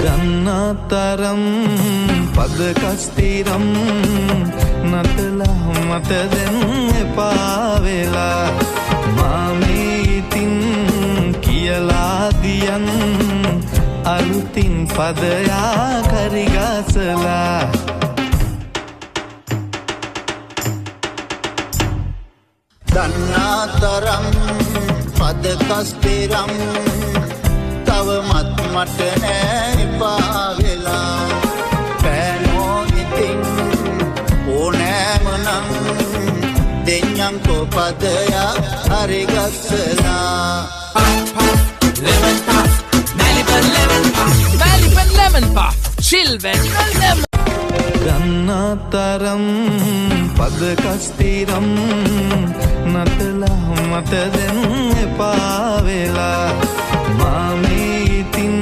දන්නතරම් පද කස්තිරම් නටලා මට දැන් එපා වෙලා මාමේ ඉතින් කියලා දියන් අලුතින් පදයා කරගසලා දන්නතරම් පද කස්තිරම් තවමත් මට නෑ එපා වෙලා පෑනෝ ඉතින් ඕනෑම නම් දෙන්නංකෝ පදයා හරි ගස්සලා Lemon puff, Maliban lemon puff, Maliban lemon puff, children lemon. දන්නතරම් පද කස්තිරම් නටලා මට දැන් එපා වෙලා මාමේ ඉතින්